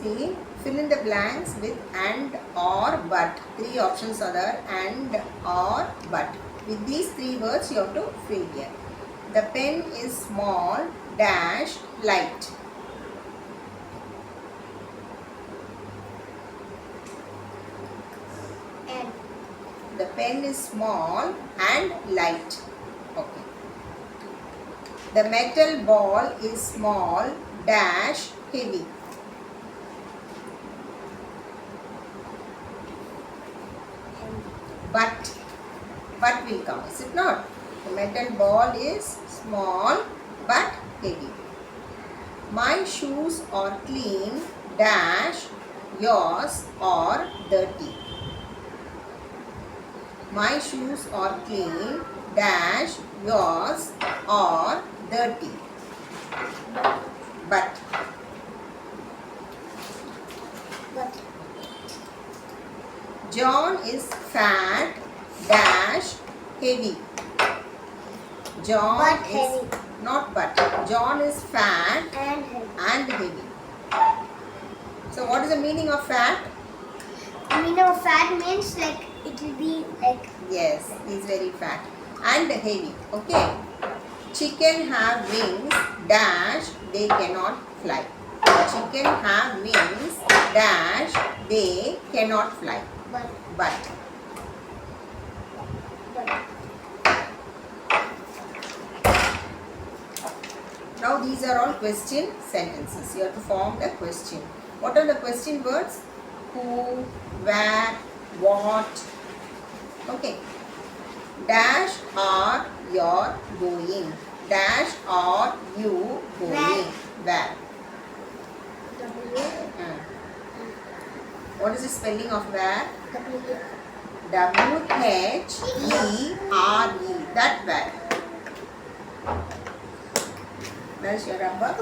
See, fill in the blanks with and, or, but. Three options are there: and, or, but. With these three words you have to fill here. The pen is small, dash, light. And. The pen is small and light. Okay. The metal ball is small, dash, heavy. But will come, is it not? The metal ball is small but heavy. My shoes are clean, dash, yours are dirty. My shoes are clean, dash, yours are dirty. But. John is fat, dash, heavy. John But is heavy. not but. John is fat And heavy. and heavy. So what is the meaning of fat? I mean, fat means like it will be like. Yes, he is very fat and heavy. Okay. Chicken have wings, dash, they cannot fly. Chicken have wings, dash, they cannot fly. But. Now these are all question sentences. You have to form the question. What are the question words? Who, where, what. Okay. Dash are you going? Dash are you going? Where? What is the spelling of where? W-H-E-R-E. That where. Where's your rubber?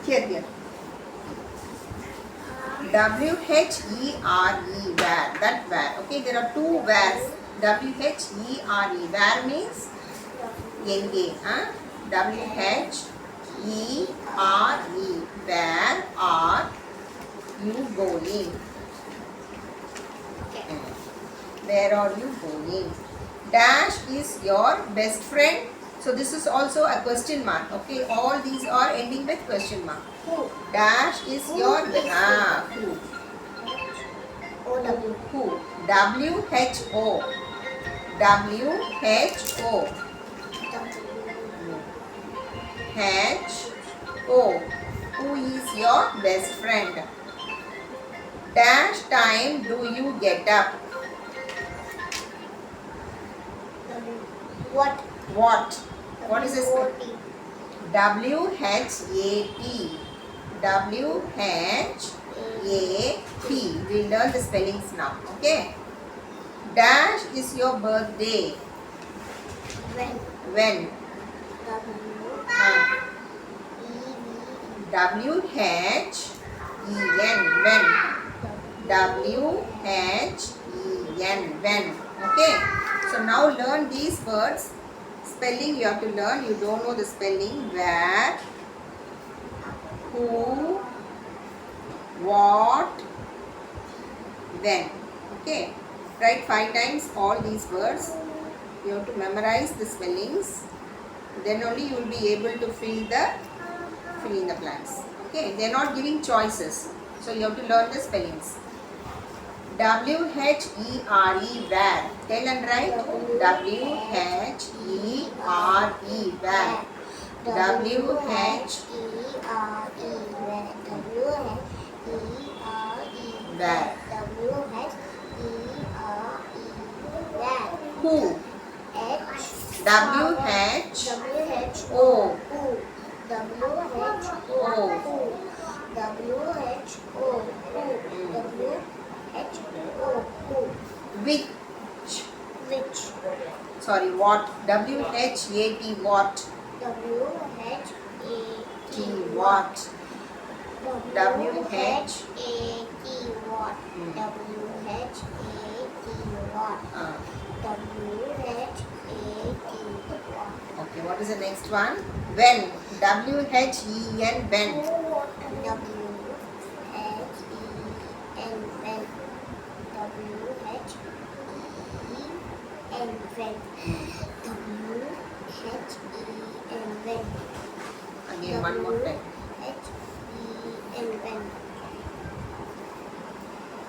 Here. W-H-E-R-E, where. That where. Okay, there are two wheres. W-H-E-R-E. Where means enge. W-H-E-R-E. Where are you going? Where are you going? Dash is your best friend. So this is also a question mark. Okay, all these are ending with question mark. Who? Dash is your who. O-W. Who? W-H-O. W-H-O. H-O. Who is your best friend? Dash time do you get up? What? What? What is this? W-O-T. W-H-A-T. W-H-A-T. We'll learn the spellings now. Okay. Dash is your birthday. When? W-H-E-N. When? W-H-E-N. When. Okay. So now learn these words. Spelling you have to learn. You don't know the spelling. Where, who, what, when. Okay. Write 5 times all these words. You have to memorize the spellings. Then only you will be able to fill in the blanks. Okay. They are not giving choices. So you have to learn the spellings. W-H-E-R-E, where. Tell and write. W-H-E-R-E, where. W-H-E-R-E, where. Where. W-H-E-R-E, where. Who. H. W-H-O. Which. Sorry, what? W-H-A-T, what? W-H-A-T, what? W-H-A-T, what? W-H-A-T, what? W-H-A-T, what? Okay, what is the next one? When. W-H-E-N. When. W-H-E-N. When. W-H-E-N. When. W-H-E-N. When. Again, one more time. W-H-E-N. When.